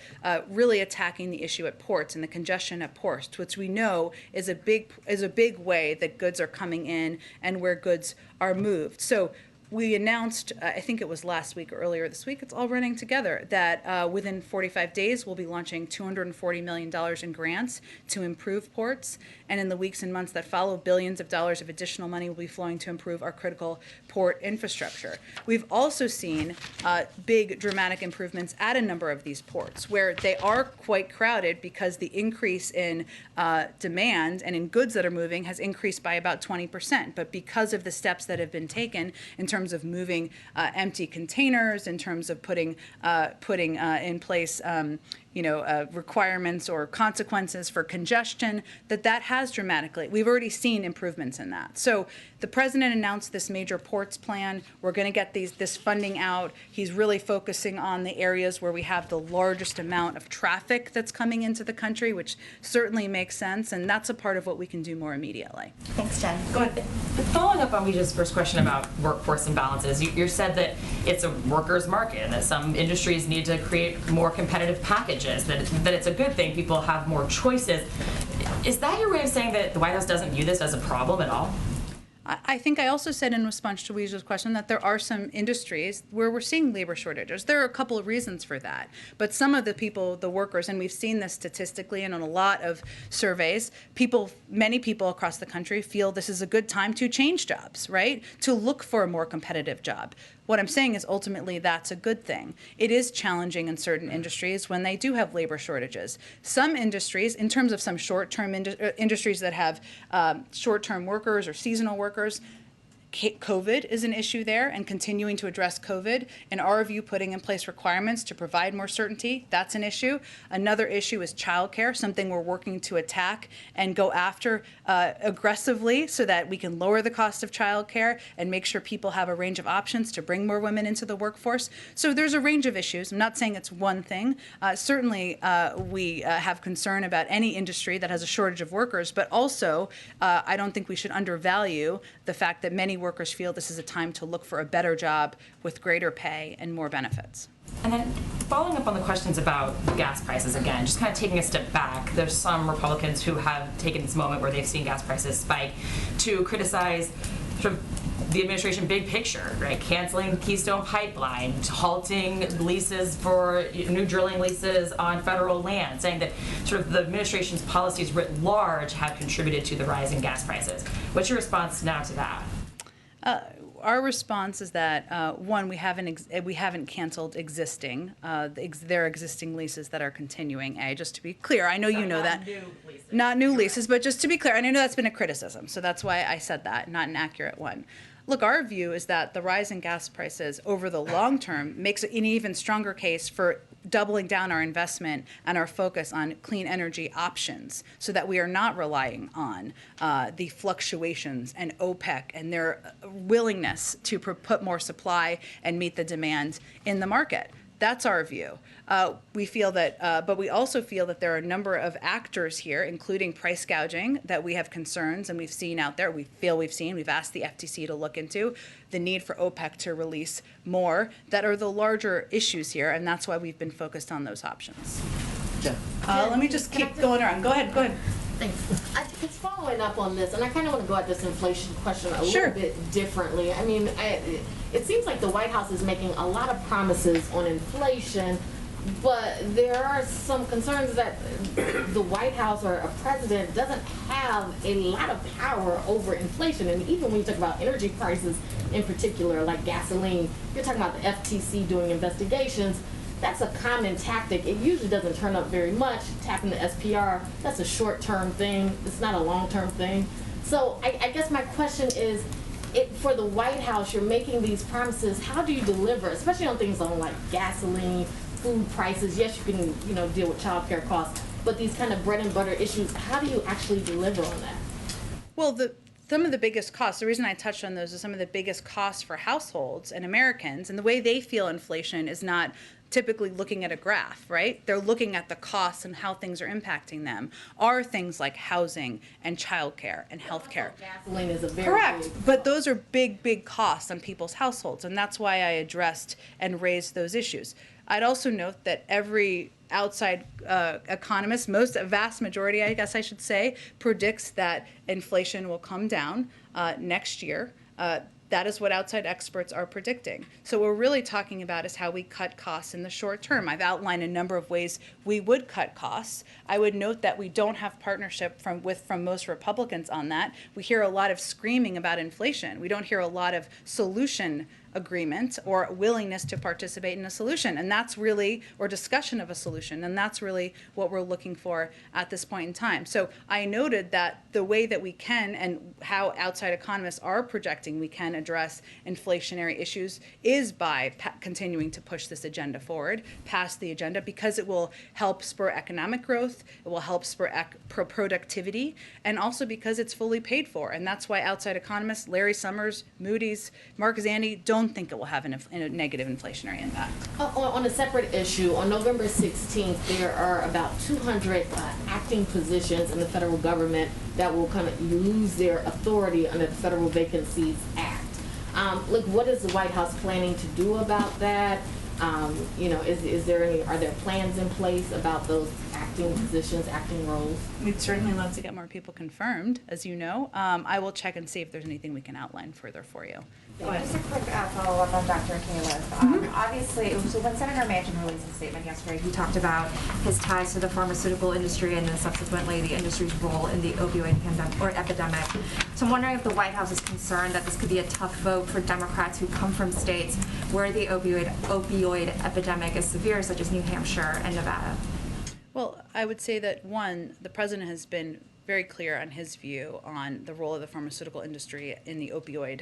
A: really attacking the issue at ports and the congestion at ports, which we know is a big way that goods are coming in and where goods are moved. So we announced, I think it was last week or earlier this week, it's all running together, that within 45 days we'll be launching $240 million in grants to improve ports. And in the weeks and months that follow, billions of dollars of additional money will be flowing to improve our critical port infrastructure. We've also seen big dramatic improvements at a number of these ports where they are quite crowded because the increase in demand and in goods that are moving has increased by about 20%. But because of the steps that have been taken in terms of moving empty containers, in terms of putting in place requirements or consequences for congestion, that has dramatically, we've already seen improvements in that. So the president announced this major ports plan. We're going to get this funding out. He's really focusing on the areas where we have the largest amount of traffic that's coming into the country, which certainly makes sense, and that's a part of what we can do more immediately.
L: Thanks, Jen.
M: Go ahead. Following up on Weeja's first question about workforce imbalances, you said that it's a workers' market and that some industries need to create more competitive packages, that it's a good thing people have more choices. Is that your way of saying that the White House doesn't view this as a problem at all?
A: I think I also said in response to Weeja's question that there are some industries where we're seeing labor shortages. There are a couple of reasons for that. But some of the people, the workers, and we've seen this statistically and on a lot of surveys, many people across the country feel this is a good time to change jobs, right? To look for a more competitive job. What I'm saying is ultimately that's a good thing. It is challenging in certain industries when they do have labor shortages. Some industries, in terms of some short-term industries that have short-term workers or seasonal workers, COVID is an issue there, and continuing to address COVID. In our view, putting in place requirements to provide more certainty, that's an issue. Another issue is childcare, something we're working to attack and go after aggressively so that we can lower the cost of childcare and make sure people have a range of options to bring more women into the workforce. So there's a range of issues. I'm not saying it's one thing. Certainly, we have concern about any industry that has a shortage of workers, but also I don't think we should undervalue the fact that many workers feel this is a time to look for a better job with greater pay and more benefits.
M: And then following up on the questions about gas prices again, just kind of taking a step back, there's some Republicans who have taken this moment where they've seen gas prices spike to criticize sort of the administration big picture, right? Canceling Keystone Pipeline, halting leases for new drilling leases on federal land, saying that sort of the administration's policies writ large have contributed to the rise in gas prices. What's your response now to that?
A: Our response is that one, we haven't canceled their existing leases that are continuing. Just to be clear, I know you know that. Not new leases, but just to be clear, and I know that's been a criticism, so that's why I said that, not an accurate one. Look, our view is that the rise in gas prices over the long term makes an even stronger case for doubling down our investment and our focus on clean energy options so that we are not relying on the fluctuations and OPEC and their willingness to put more supply and meet the demand in the market. That's our view. We feel that, but we also feel that there are a number of actors here, including price gouging, that we have concerns and we've seen out there. We've asked the FTC to look into the need for OPEC to release more that are the larger issues here, and that's why we've been focused on those options. Let me just keep going around. Go ahead.
N: Thanks. I think it's following up on this, and I kind of want to go at this inflation question a
A: Sure.
N: little bit differently. I mean, it seems like the White House is making a lot of promises on inflation, but there are some concerns that the White House or a president doesn't have a lot of power over inflation. And even when you talk about energy prices in particular, like gasoline, you're talking about the FTC doing investigations. That's a common tactic. It usually doesn't turn up very much. Tapping the SPR, that's a short-term thing. It's not a long-term thing. So I guess my question is, for the White House, you're making these promises. How do you deliver, especially on things on like gasoline, food prices? Yes, you can deal with child care costs, but these kind of bread and butter issues, how do you actually deliver on that?
A: Well, some of the biggest costs, the reason I touched on those is some of the biggest costs for households and Americans, and the way they feel inflation is not typically looking at a graph, right? They're looking at the costs and how things are impacting them, are things like housing and childcare and healthcare.
N: Gasoline is a very
A: Correct,
N: big
A: but those are big costs on people's households, and that's why I addressed and raised those issues. I'd also note that every outside economist, a vast majority, I guess I should say, predicts that inflation will come down next year. That is what outside experts are predicting. So what we're really talking about is how we cut costs in the short term. I've outlined a number of ways we would cut costs. I would note that we don't have partnership from most Republicans on that. We hear a lot of screaming about inflation. We don't hear a lot of solution agreement or willingness to participate in a solution, and that's really, or discussion of a solution, and that's really what we're looking for at this point in time. So I noted that the way that we can, and how outside economists are projecting we can address inflationary issues, is by continuing to push this agenda forward, past the agenda, because it will help spur economic growth, it will help spur productivity, and also because it's fully paid for. And that's why outside economists, Larry Summers, Moody's, Mark Zandi, don't think it will have a negative inflationary impact.
N: On a separate issue, on November 16th, there are about 200 acting positions in the federal government that will kind of lose their authority under the Federal Vacancies Act. What is the White House planning to do about that? Are there plans in place about those acting positions, acting roles?
A: We'd certainly love to get more people confirmed, as you know. I will check and see if there's anything we can outline further for you.
L: Just a quick follow-up on Dr. Califf. Obviously, so when Senator Manchin released a statement yesterday, he talked about his ties to the pharmaceutical industry and then subsequently the industry's role in the opioid pandemic or epidemic. So I'm wondering if the White House is concerned that this could be a tough vote for Democrats who come from states where the opioid epidemic is severe, such as New Hampshire and Nevada.
A: Well, I would say that, one, the president has been very clear on his view on the role of the pharmaceutical industry in the opioid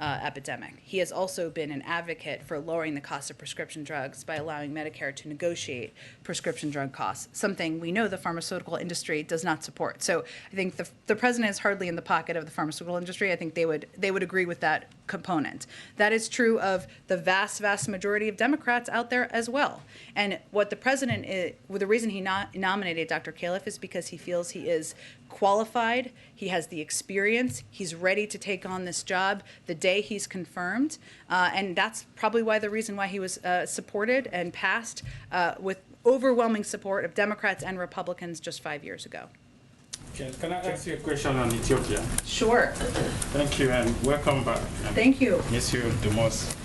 A: epidemic. He has also been an advocate for lowering the cost of prescription drugs by allowing Medicare to negotiate prescription drug costs, something we know the pharmaceutical industry does not support. So I think the president is hardly in the pocket of the pharmaceutical industry. I think they would agree with that component. That is true of the vast majority of Democrats out there as well. And what the president the reason he nominated Dr. Califf is because he feels he is qualified, he has the experience, he's ready to take on this job the day he's confirmed, and that's probably the reason why he was supported and passed with overwhelming support of Democrats and Republicans just 5 years ago.
O: Okay, can I ask you a question on Ethiopia?
A: Sure.
O: Thank you and welcome back.
A: Thank you.
O: Miss you the most.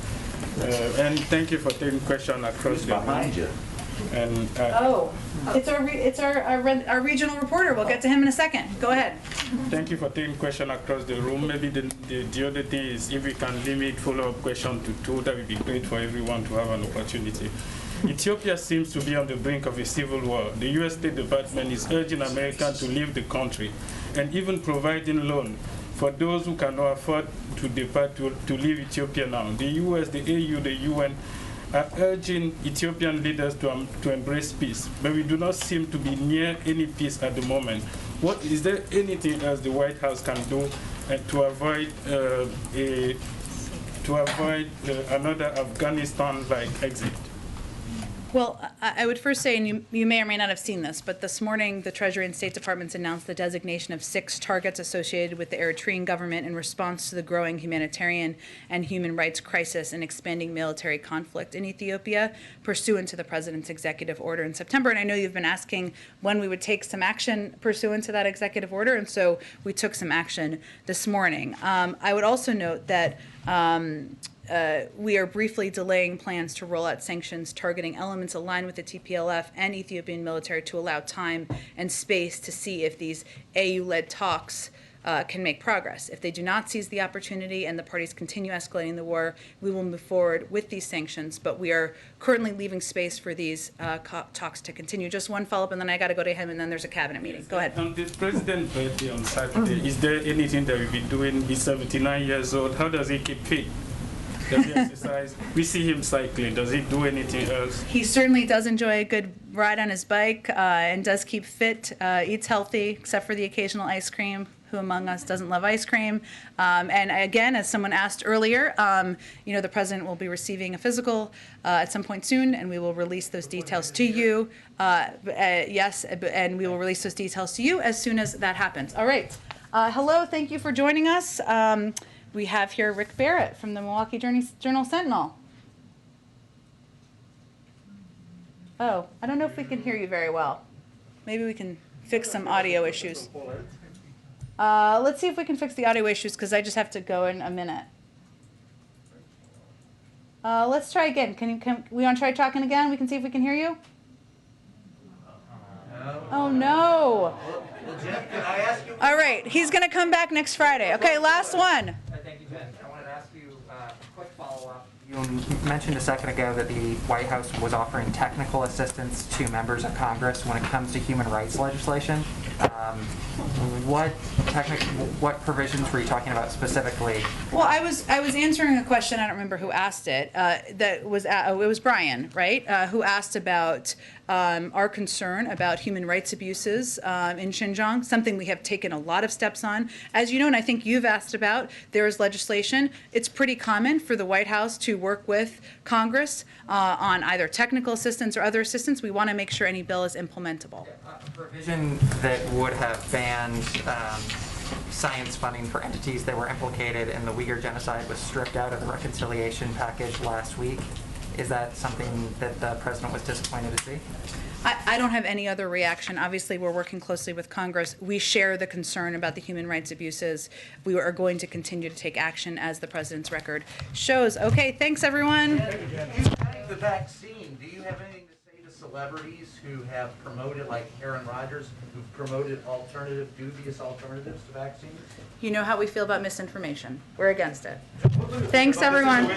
O: And thank you for taking question across the
P: behind you.
O: And
A: it's our regional reporter. We'll get to him in a second. Go ahead.
O: Thank you for taking question across the room. Maybe the other thing is if we can limit follow-up question to 2, that would be great for everyone to have an opportunity. Ethiopia seems to be on the brink of a civil war. The U.S. State Department is urging Americans to leave the country and even providing loan for those who cannot afford to depart to leave Ethiopia now. The U.S., the AU, the UN are urging Ethiopian leaders to embrace peace, but we do not seem to be near any peace at the moment. What is there anything else the White House can do to avoid another Afghanistan-like exit?
A: Well, I would first say, and you may or may not have seen this, but this morning the Treasury and State Departments announced the designation of 6 targets associated with the Eritrean government in response to the growing humanitarian and human rights crisis and expanding military conflict in Ethiopia, pursuant to the President's executive order in September. And I know you've been asking when we would take some action pursuant to that executive order, and so we took some action this morning. I would also note that we are briefly delaying plans to roll out sanctions targeting elements aligned with the TPLF and Ethiopian military to allow time and space to see if these AU-led talks can make progress. If they do not seize the opportunity and the parties continue escalating the war, we will move forward with these sanctions, but we are currently leaving space for these talks to continue. Just one follow-up, and then I got to go to him, and then there's a cabinet meeting. Go ahead.
O: On the president's birthday on Saturday, is there anything that we'll be doing? He's 79 years old. How does he keep fit? Does he exercise? We see him cycling. Does he do anything else?
A: He certainly does enjoy a good ride on his bike and does keep fit, eats healthy, except for the occasional ice cream. Who among us doesn't love ice cream? And again, as someone asked earlier, the president will be receiving a physical at some point soon, and we will release those details to you. Yes, and we will release those details to you as soon as that happens. All right. Hello, thank you for joining us. We have here Rick Barrett from the Milwaukee Journal-Sentinel. Oh, I don't know if we can hear you very well. Maybe we can fix some audio issues. Let's see if we can fix the audio issues, because I just have to go in a minute. Let's try again. We want to try talking again? We can see if we can hear you? Oh, no. All right, he's going to come back next Friday. Okay, last one.
P: Thank you, Jen. I wanted to ask you a quick follow-up. You mentioned a second ago that the White House was offering technical assistance to members of Congress when it comes to human rights legislation. What provisions were you talking about specifically?
A: Well, I was answering a question. I don't remember who asked it. It was Brian, right? Who asked about our concern about human rights abuses in Xinjiang, something we have taken a lot of steps on. As you know, and I think you've asked about, there is legislation. It's pretty common for the White House to work with Congress on either technical assistance or other assistance. We want to make sure any bill is implementable.
P: A provision that would have banned science funding for entities that were implicated in the Uyghur genocide was stripped out of the reconciliation package last week. Is that something that the president was disappointed to see?
A: I don't have any other reaction. Obviously, we're working closely with Congress. We share the concern about the human rights abuses. We are going to continue to take action as the president's record shows. Okay, thanks, everyone.
Q: The vaccine, do you have anything to say to celebrities who have promoted, like Aaron Rodgers, who've promoted dubious alternatives to vaccines?
A: You know how we feel about misinformation. We're against it. Thanks, everyone.